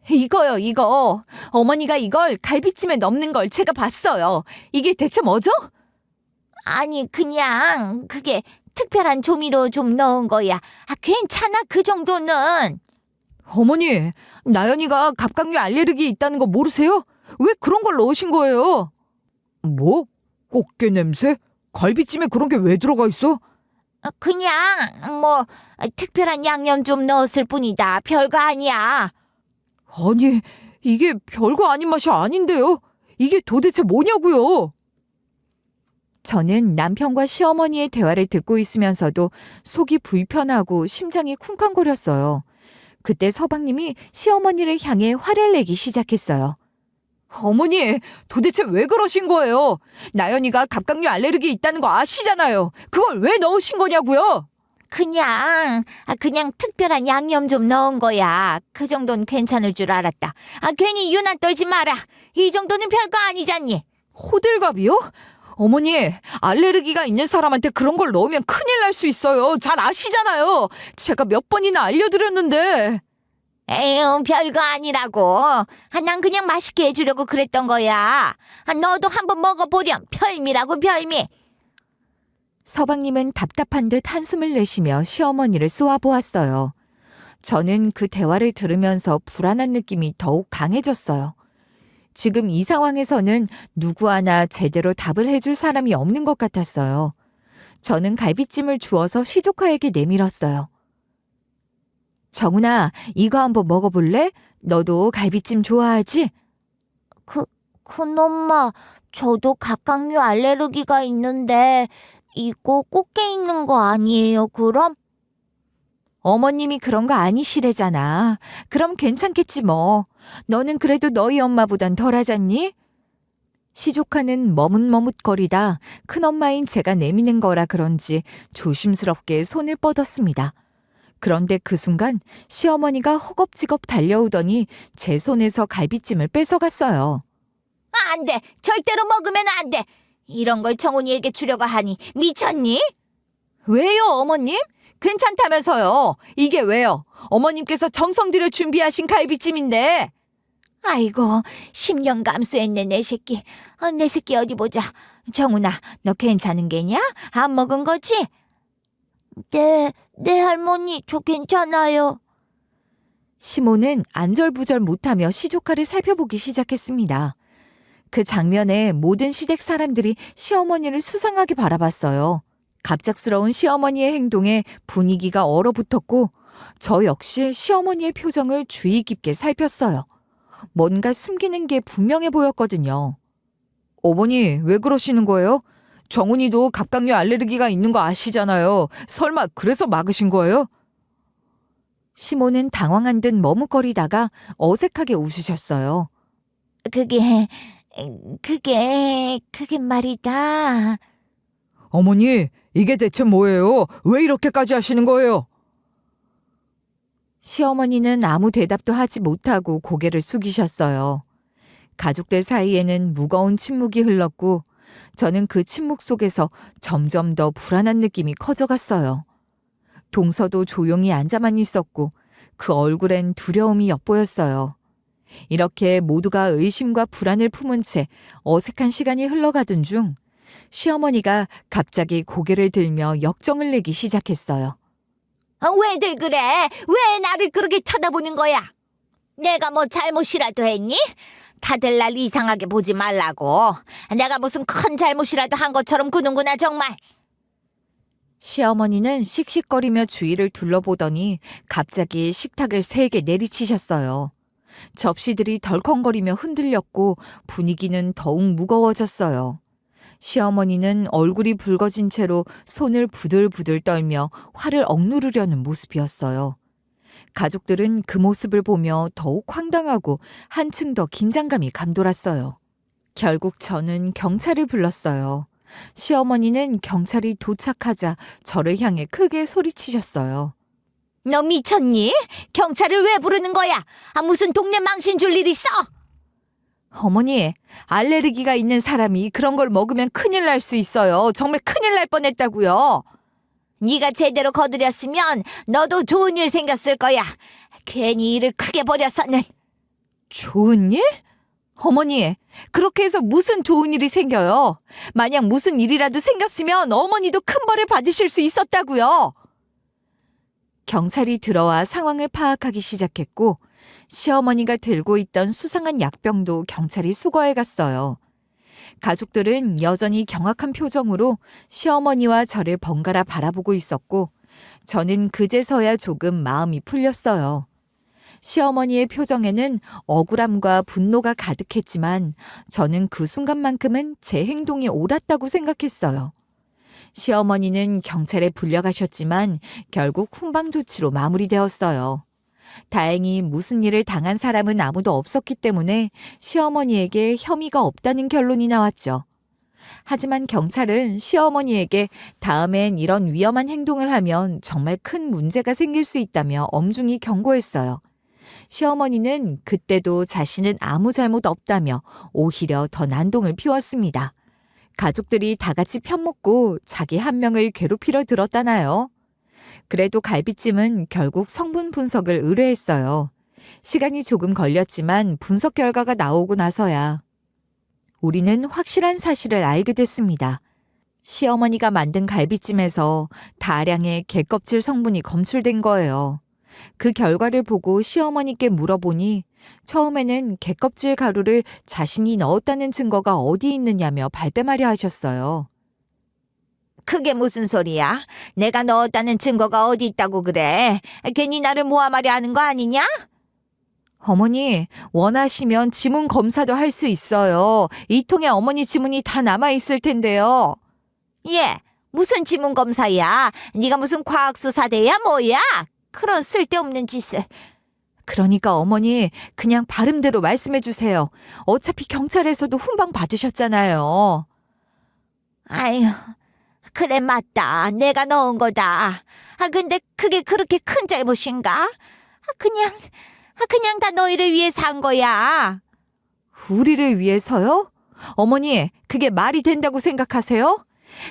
이거요, 이거. 어머니가 이걸 갈비찜에 넣는 걸 제가 봤어요. 이게 대체 뭐죠? 아니, 그냥 그게 특별한 조미료 좀 넣은 거야. 괜찮아, 그 정도는. 어머니, 나연이가 갑각류 알레르기 있다는 거 모르세요? 왜 그런 걸 넣으신 거예요? 뭐? 꽃게 냄새? 갈비찜에 그런 게 왜 들어가 있어? 그냥 뭐 특별한 양념 좀 넣었을 뿐이다. 별거 아니야. 아니, 이게 별거 아닌 맛이 아닌데요. 이게 도대체 뭐냐고요? 저는 남편과 시어머니의 대화를 듣고 있으면서도 속이 불편하고 심장이 쿵쾅거렸어요. 그때 서방님이 시어머니를 향해 화를 내기 시작했어요. 어머니, 도대체 왜 그러신 거예요? 나연이가 갑각류 알레르기 있다는 거 아시잖아요. 그걸 왜 넣으신 거냐고요? 그냥 특별한 양념 좀 넣은 거야. 그 정도는 괜찮을 줄 알았다. 괜히 유난 떨지 마라. 이 정도는 별거 아니잖니. 호들갑이요? 어머니, 알레르기가 있는 사람한테 그런 걸 넣으면 큰일 날 수 있어요. 잘 아시잖아요. 제가 몇 번이나 알려드렸는데. 에휴, 별거 아니라고. 난 그냥 맛있게 해주려고 그랬던 거야. 너도 한번 먹어보렴. 별미라고, 별미. 서방님은 답답한 듯 한숨을 내쉬며 시어머니를 쏘아보았어요. 저는 그 대화를 들으면서 불안한 느낌이 더욱 강해졌어요. 지금 이 상황에서는 누구 하나 제대로 답을 해줄 사람이 없는 것 같았어요. 저는 갈비찜을 주워서 시조카에게 내밀었어요. 정훈아, 이거 한번 먹어볼래? 너도 갈비찜 좋아하지? 큰엄마, 저도 갑각류 알레르기가 있는데 이거 꽃게 있는 거 아니에요, 그럼? 어머님이 그런 거 아니시래잖아. 그럼 괜찮겠지 뭐. 너는 그래도 너희 엄마보단 덜하잖니? 시조카는 머뭇머뭇거리다 큰엄마인 제가 내미는 거라 그런지 조심스럽게 손을 뻗었습니다. 그런데 그 순간 시어머니가 허겁지겁 달려오더니 제 손에서 갈비찜을 뺏어갔어요. 안 돼. 절대로 먹으면 안 돼. 이런 걸 정훈이에게 주려고 하니 미쳤니? 왜요, 어머님? 괜찮다면서요. 이게 왜요? 어머님께서 정성 들여 준비하신 갈비찜인데. 아이고, 10년 감수했네, 내 새끼. 내 새끼 어디 보자. 정훈아, 너 괜찮은 게냐? 안 먹은 거지? 네, 할머니, 저 괜찮아요. 시모는 안절부절 못하며 시조카를 살펴보기 시작했습니다. 그 장면에 모든 시댁 사람들이 시어머니를 수상하게 바라봤어요. 갑작스러운 시어머니의 행동에 분위기가 얼어붙었고 저 역시 시어머니의 표정을 주의 깊게 살폈어요. 뭔가 숨기는 게 분명해 보였거든요. 어머니, 왜 그러시는 거예요? 정훈이도 갑각류 알레르기가 있는 거 아시잖아요. 설마 그래서 막으신 거예요? 시모는 당황한 듯 머뭇거리다가 어색하게 웃으셨어요. 그게 말이다. 어머니, 이게 대체 뭐예요? 왜 이렇게까지 하시는 거예요? 시어머니는 아무 대답도 하지 못하고 고개를 숙이셨어요. 가족들 사이에는 무거운 침묵이 흘렀고 저는 그 침묵 속에서 점점 더 불안한 느낌이 커져갔어요. 동서도 조용히 앉아만 있었고 그 얼굴엔 두려움이 엿보였어요. 이렇게 모두가 의심과 불안을 품은 채 어색한 시간이 흘러가던 중 시어머니가 갑자기 고개를 들며 역정을 내기 시작했어요. 왜들 그래? 왜 나를 그렇게 쳐다보는 거야? 내가 뭐 잘못이라도 했니? 다들 날 이상하게 보지 말라고. 내가 무슨 큰 잘못이라도 한 것처럼 구는구나 정말. 시어머니는 씩씩거리며 주위를 둘러보더니 갑자기 식탁을 3개 내리치셨어요. 접시들이 덜컹거리며 흔들렸고 분위기는 더욱 무거워졌어요. 시어머니는 얼굴이 붉어진 채로 손을 부들부들 떨며 화를 억누르려는 모습이었어요. 가족들은 그 모습을 보며 더욱 황당하고 한층 더 긴장감이 감돌았어요. 결국 저는 경찰을 불렀어요. 시어머니는 경찰이 도착하자 저를 향해 크게 소리치셨어요. 너 미쳤니? 경찰을 왜 부르는 거야? 무슨 동네 망신 줄 일 있어? 어머니, 알레르기가 있는 사람이 그런 걸 먹으면 큰일 날 수 있어요. 정말 큰일 날 뻔했다고요. 네가 제대로 거들였으면 너도 좋은 일 생겼을 거야. 괜히 일을 크게 벌였었는. 좋은 일? 어머니, 그렇게 해서 무슨 좋은 일이 생겨요? 만약 무슨 일이라도 생겼으면 어머니도 큰 벌을 받으실 수 있었다고요. 경찰이 들어와 상황을 파악하기 시작했고 시어머니가 들고 있던 수상한 약병도 경찰이 수거해 갔어요. 가족들은 여전히 경악한 표정으로 시어머니와 저를 번갈아 바라보고 있었고 저는 그제서야 조금 마음이 풀렸어요. 시어머니의 표정에는 억울함과 분노가 가득했지만 저는 그 순간만큼은 제 행동이 옳았다고 생각했어요. 시어머니는 경찰에 불려가셨지만 결국 훈방 조치로 마무리되었어요. 다행히 무슨 일을 당한 사람은 아무도 없었기 때문에 시어머니에게 혐의가 없다는 결론이 나왔죠. 하지만 경찰은 시어머니에게 다음엔 이런 위험한 행동을 하면 정말 큰 문제가 생길 수 있다며 엄중히 경고했어요. 시어머니는 그때도 자신은 아무 잘못 없다며 오히려 더 난동을 피웠습니다. 가족들이 다 같이 편먹고 자기 한 명을 괴롭히러 들었다나요? 그래도 갈비찜은 결국 성분 분석을 의뢰했어요. 시간이 조금 걸렸지만 분석 결과가 나오고 나서야 우리는 확실한 사실을 알게 됐습니다. 시어머니가 만든 갈비찜에서 다량의 게껍질 성분이 검출된 거예요. 그 결과를 보고 시어머니께 물어보니 처음에는 게껍질 가루를 자신이 넣었다는 증거가 어디 있느냐며 발뺌하려 하셨어요. 그게 무슨 소리야? 내가 넣었다는 증거가 어디 있다고 그래? 괜히 나를 모함하려 하는 거 아니냐? 어머니, 원하시면 지문 검사도 할 수 있어요. 이 통에 어머니 지문이 다 남아있을 텐데요. 예, 무슨 지문 검사야? 네가 무슨 과학수사대야 뭐야? 그런 쓸데없는 짓을. 그러니까 어머니, 그냥 발음대로 말씀해 주세요. 어차피 경찰에서도 훈방 받으셨잖아요. 아유, 그래 맞다. 내가 넣은 거다. 근데 그게 그렇게 큰 잘못인가? 그냥 다 너희를 위해서 한 거야. 우리를 위해서요? 어머니, 그게 말이 된다고 생각하세요?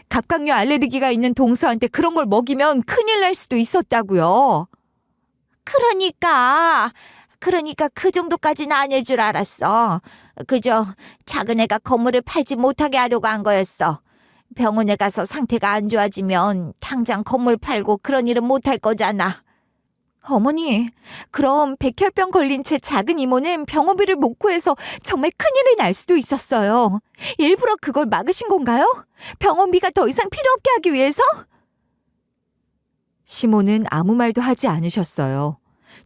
갑각류 알레르기가 있는 동서한테 그런 걸 먹이면 큰일 날 수도 있었다고요. 그러니까 그 정도까지는 아닐 줄 알았어. 그저 작은 애가 건물을 팔지 못하게 하려고 한 거였어. 병원에 가서 상태가 안 좋아지면 당장 건물 팔고 그런 일은 못할 거잖아. 어머니, 그럼 백혈병 걸린 제 작은 이모는 병원비를 못 구해서 정말 큰일이 날 수도 있었어요. 일부러 그걸 막으신 건가요? 병원비가 더 이상 필요 없게 하기 위해서? 시모는 아무 말도 하지 않으셨어요.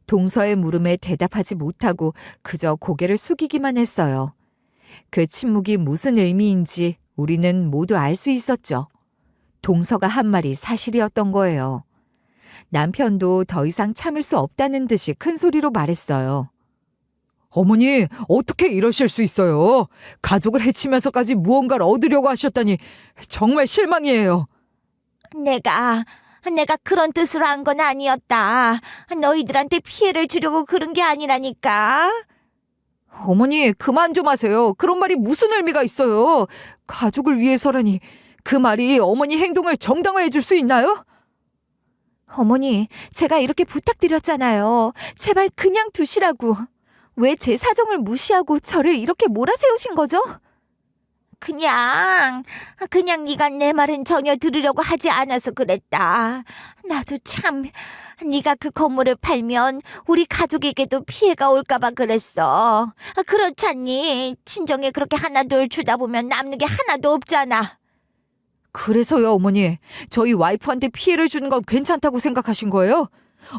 동서의 물음에 대답하지 못하고 그저 고개를 숙이기만 했어요. 그 침묵이 무슨 의미인지 우리는 모두 알 수 있었죠. 동서가 한 말이 사실이었던 거예요. 남편도 더 이상 참을 수 없다는 듯이 큰 소리로 말했어요. 어머니, 어떻게 이러실 수 있어요? 가족을 해치면서까지 무언가를 얻으려고 하셨다니 정말 실망이에요. 내가 그런 뜻으로 한 건 아니었다. 너희들한테 피해를 주려고 그런 게 아니라니까. 어머니, 그만 좀 하세요. 그런 말이 무슨 의미가 있어요? 가족을 위해서라니. 그 말이 어머니 행동을 정당화해 줄 수 있나요? 어머니, 제가 이렇게 부탁드렸잖아요. 제발 그냥 두시라고. 왜 제 사정을 무시하고 저를 이렇게 몰아세우신 거죠? 그냥 네가 내 말은 전혀 들으려고 하지 않아서 그랬다. 나도 참 네가 그 건물을 팔면 우리 가족에게도 피해가 올까봐 그랬어. 그렇잖니. 친정에 그렇게 하나둘 주다 보면 남는 게 하나도 없잖아. 그래서요, 어머니. 저희 와이프한테 피해를 주는 건 괜찮다고 생각하신 거예요?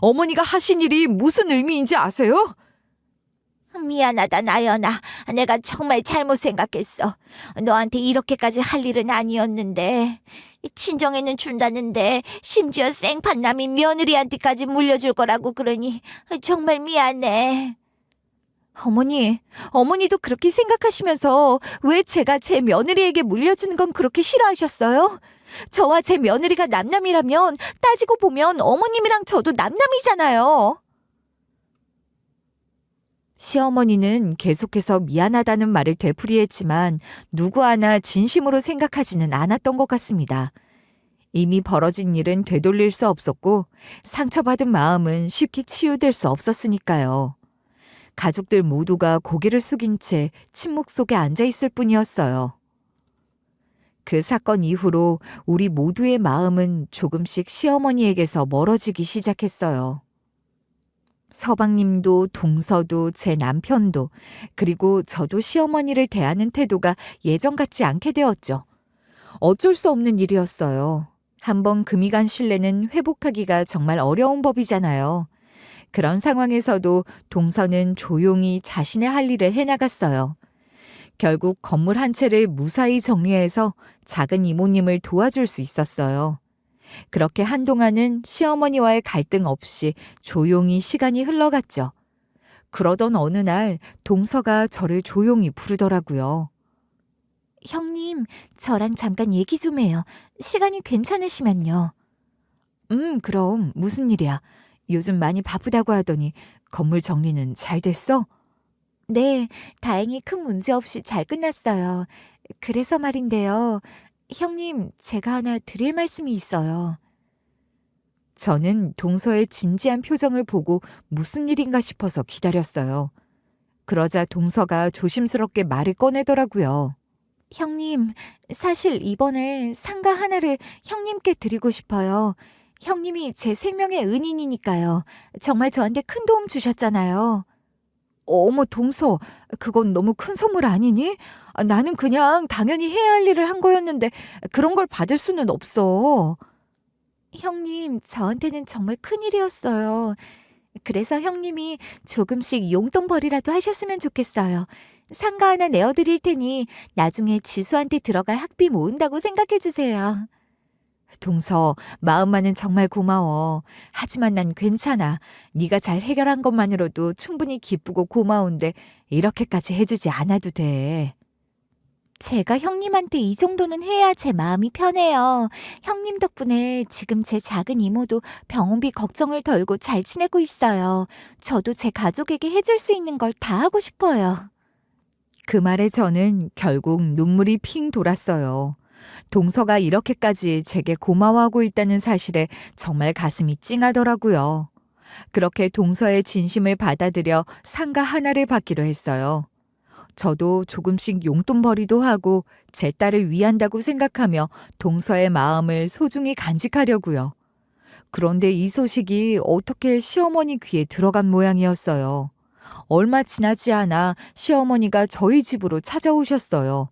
어머니가 하신 일이 무슨 의미인지 아세요? 미안하다, 나연아. 내가 정말 잘못 생각했어. 너한테 이렇게까지 할 일은 아니었는데. 친정에는 준다는데 심지어 생판남이 며느리한테까지 물려줄 거라고 그러니 정말 미안해. 어머니도 그렇게 생각하시면서 왜 제가 제 며느리에게 물려주는 건 그렇게 싫어하셨어요? 저와 제 며느리가 남남이라면 따지고 보면 어머님이랑 저도 남남이잖아요. 시어머니는 계속해서 미안하다는 말을 되풀이했지만 누구 하나 진심으로 생각하지는 않았던 것 같습니다. 이미 벌어진 일은 되돌릴 수 없었고 상처받은 마음은 쉽게 치유될 수 없었으니까요. 가족들 모두가 고개를 숙인 채 침묵 속에 앉아 있을 뿐이었어요. 그 사건 이후로 우리 모두의 마음은 조금씩 시어머니에게서 멀어지기 시작했어요. 서방님도 동서도 제 남편도 그리고 저도 시어머니를 대하는 태도가 예전 같지 않게 되었죠. 어쩔 수 없는 일이었어요. 한번 금이 간 신뢰는 회복하기가 정말 어려운 법이잖아요. 그런 상황에서도 동서는 조용히 자신의 할 일을 해나갔어요. 결국 건물 한 채를 무사히 정리해서 작은 이모님을 도와줄 수 있었어요. 그렇게 한동안은 시어머니와의 갈등 없이 조용히 시간이 흘러갔죠. 그러던 어느 날 동서가 저를 조용히 부르더라고요. 형님, 저랑 잠깐 얘기 좀 해요. 시간이 괜찮으시면요. 그럼 무슨 일이야? 요즘 많이 바쁘다고 하더니 건물 정리는 잘 됐어? 네, 다행히 큰 문제 없이 잘 끝났어요. 그래서 말인데요. 형님, 제가 하나 드릴 말씀이 있어요. 저는 동서의 진지한 표정을 보고 무슨 일인가 싶어서 기다렸어요. 그러자 동서가 조심스럽게 말을 꺼내더라고요. 형님, 사실 이번에 상가 하나를 형님께 드리고 싶어요. 형님이 제 생명의 은인이니까요. 정말 저한테 큰 도움 주셨잖아요. 어머, 동서, 그건 너무 큰 선물 아니니? 나는 그냥 당연히 해야 할 일을 한 거였는데 그런 걸 받을 수는 없어. 형님, 저한테는 정말 큰일이었어요. 그래서 형님이 조금씩 용돈벌이라도 하셨으면 좋겠어요. 상가 하나 내어드릴 테니 나중에 지수한테 들어갈 학비 모은다고 생각해 주세요. 동서, 마음만은 정말 고마워. 하지만 난 괜찮아. 네가 잘 해결한 것만으로도 충분히 기쁘고 고마운데 이렇게까지 해주지 않아도 돼. 제가 형님한테 이 정도는 해야 제 마음이 편해요. 형님 덕분에 지금 제 작은 이모도 병원비 걱정을 덜고 잘 지내고 있어요. 저도 제 가족에게 해줄 수 있는 걸 다 하고 싶어요. 그 말에 저는 결국 눈물이 핑 돌았어요. 동서가 이렇게까지 제게 고마워하고 있다는 사실에 정말 가슴이 찡하더라고요. 그렇게 동서의 진심을 받아들여 상가 하나를 받기로 했어요. 저도 조금씩 용돈벌이도 하고 제 딸을 위한다고 생각하며 동서의 마음을 소중히 간직하려고요. 그런데 이 소식이 어떻게 시어머니 귀에 들어간 모양이었어요. 얼마 지나지 않아 시어머니가 저희 집으로 찾아오셨어요.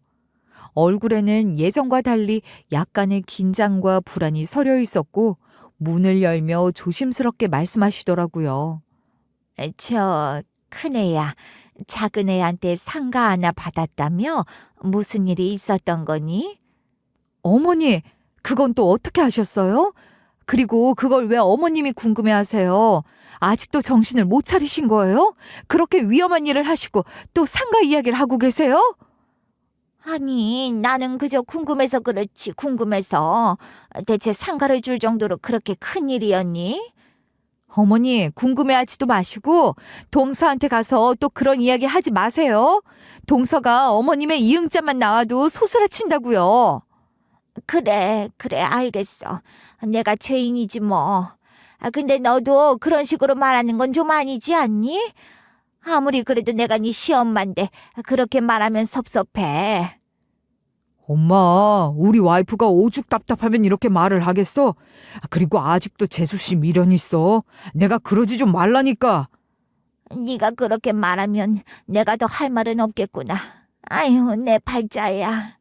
얼굴에는 예전과 달리 약간의 긴장과 불안이 서려 있었고 문을 열며 조심스럽게 말씀하시더라고요. 저 큰애야, 작은애한테 상가 하나 받았다며? 무슨 일이 있었던 거니? 어머니, 그건 또 어떻게 하셨어요? 그리고 그걸 왜 어머님이 궁금해하세요? 아직도 정신을 못 차리신 거예요? 그렇게 위험한 일을 하시고 또 상가 이야기를 하고 계세요? 아니, 나는 그저 궁금해서 그렇지, 궁금해서. 대체 상가를 줄 정도로 그렇게 큰 일이었니? 어머니, 궁금해하지도 마시고 동서한테 가서 또 그런 이야기 하지 마세요. 동서가 어머님의 이응자만 나와도 소스라친다고요. 그래, 알겠어. 내가 죄인이지 뭐. 근데 너도 그런 식으로 말하는 건 좀 아니지 않니? 아무리 그래도 내가 네 시엄마인데 그렇게 말하면 섭섭해. 엄마, 우리 와이프가 오죽 답답하면 이렇게 말을 하겠어? 그리고 아직도 재수씨 미련 있어. 내가 그러지 좀 말라니까. 네가 그렇게 말하면 내가 더 할 말은 없겠구나. 아유, 내 팔자야.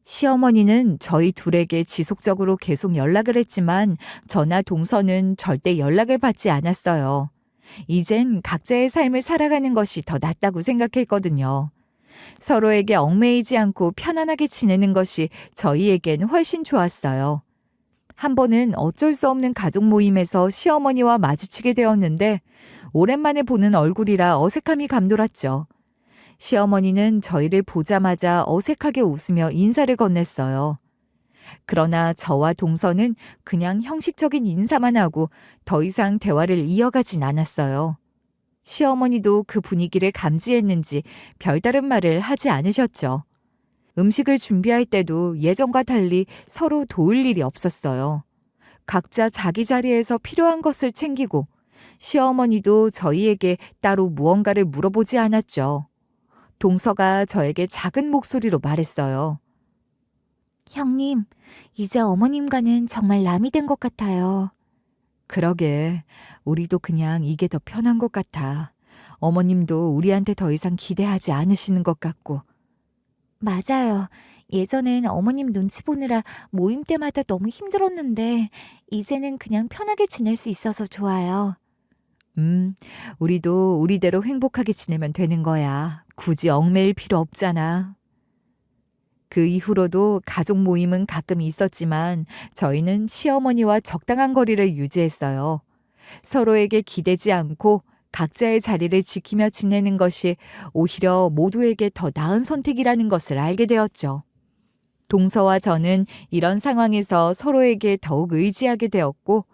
시어머니는 저희 둘에게 지속적으로 계속 연락을 했지만 저나 동서는 절대 연락을 받지 않았어요. 이젠 각자의 삶을 살아가는 것이 더 낫다고 생각했거든요. 서로에게 얽매이지 않고 편안하게 지내는 것이 저희에겐 훨씬 좋았어요. 한 번은 어쩔 수 없는 가족 모임에서 시어머니와 마주치게 되었는데 오랜만에 보는 얼굴이라 어색함이 감돌았죠. 시어머니는 저희를 보자마자 어색하게 웃으며 인사를 건넸어요. 그러나 저와 동서는 그냥 형식적인 인사만 하고 더 이상 대화를 이어가진 않았어요. 시어머니도 그 분위기를 감지했는지 별다른 말을 하지 않으셨죠. 음식을 준비할 때도 예전과 달리 서로 도울 일이 없었어요. 각자 자기 자리에서 필요한 것을 챙기고 시어머니도 저희에게 따로 무언가를 물어보지 않았죠. 동서가 저에게 작은 목소리로 말했어요. 형님, 이제 어머님과는 정말 남이 된 것 같아요. 그러게, 우리도 그냥 이게 더 편한 것 같아. 어머님도 우리한테 더 이상 기대하지 않으시는 것 같고. 맞아요. 예전엔 어머님 눈치 보느라 모임 때마다 너무 힘들었는데 이제는 그냥 편하게 지낼 수 있어서 좋아요. 우리도 우리대로 행복하게 지내면 되는 거야. 굳이 얽매일 필요 없잖아. 그 이후로도 가족 모임은 가끔 있었지만 저희는 시어머니와 적당한 거리를 유지했어요. 서로에게 기대지 않고 각자의 자리를 지키며 지내는 것이 오히려 모두에게 더 나은 선택이라는 것을 알게 되었죠. 동서와 저는 이런 상황에서 서로에게 더욱 의지하게 되었고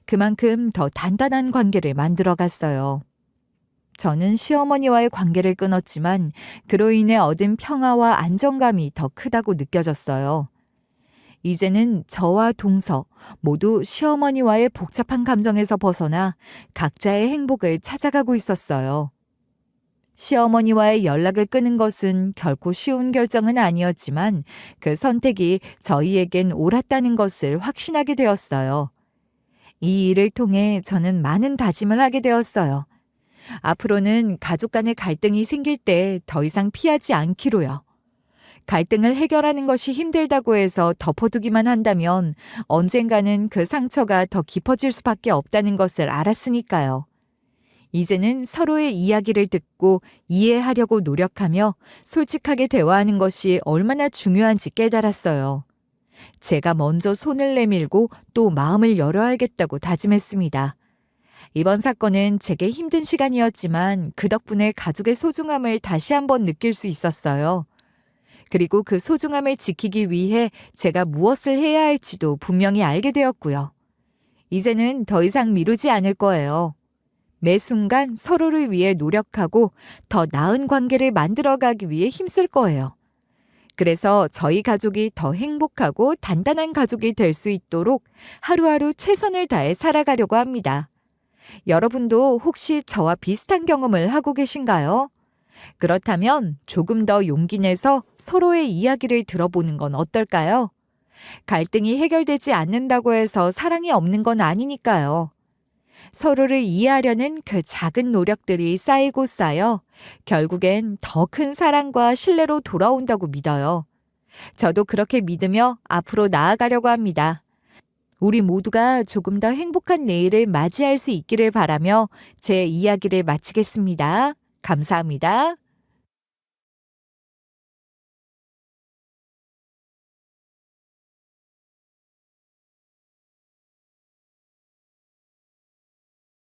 그만큼 더 단단한 관계를 만들어 갔어요. 저는 시어머니와의 관계를 끊었지만 그로 인해 얻은 평화와 안정감이 더 크다고 느껴졌어요. 이제는 저와 동서 모두 시어머니와의 복잡한 감정에서 벗어나 각자의 행복을 찾아가고 있었어요. 시어머니와의 연락을 끊은 것은 결코 쉬운 결정은 아니었지만 그 선택이 저희에겐 옳았다는 것을 확신하게 되었어요. 이 일을 통해 저는 많은 다짐을 하게 되었어요. 앞으로는 가족 간의 갈등이 생길 때 더 이상 피하지 않기로요. 갈등을 해결하는 것이 힘들다고 해서 덮어두기만 한다면 언젠가는 그 상처가 더 깊어질 수밖에 없다는 것을 알았으니까요. 이제는 서로의 이야기를 듣고 이해하려고 노력하며 솔직하게 대화하는 것이 얼마나 중요한지 깨달았어요. 제가 먼저 손을 내밀고 또 마음을 열어야겠다고 다짐했습니다. 이번 사건은 제게 힘든 시간이었지만 그 덕분에 가족의 소중함을 다시 한번 느낄 수 있었어요. 그리고 그 소중함을 지키기 위해 제가 무엇을 해야 할지도 분명히 알게 되었고요. 이제는 더 이상 미루지 않을 거예요. 매 순간 서로를 위해 노력하고 더 나은 관계를 만들어가기 위해 힘쓸 거예요. 그래서 저희 가족이 더 행복하고 단단한 가족이 될 수 있도록 하루하루 최선을 다해 살아가려고 합니다. 여러분도 혹시 저와 비슷한 경험을 하고 계신가요? 그렇다면 조금 더 용기 내서 서로의 이야기를 들어보는 건 어떨까요? 갈등이 해결되지 않는다고 해서 사랑이 없는 건 아니니까요. 서로를 이해하려는 그 작은 노력들이 쌓이고 쌓여 결국엔 더 큰 사랑과 신뢰로 돌아온다고 믿어요. 저도 그렇게 믿으며 앞으로 나아가려고 합니다. 우리 모두가 조금 더 행복한 내일을 맞이할 수 있기를 바라며 제 이야기를 마치겠습니다. 감사합니다.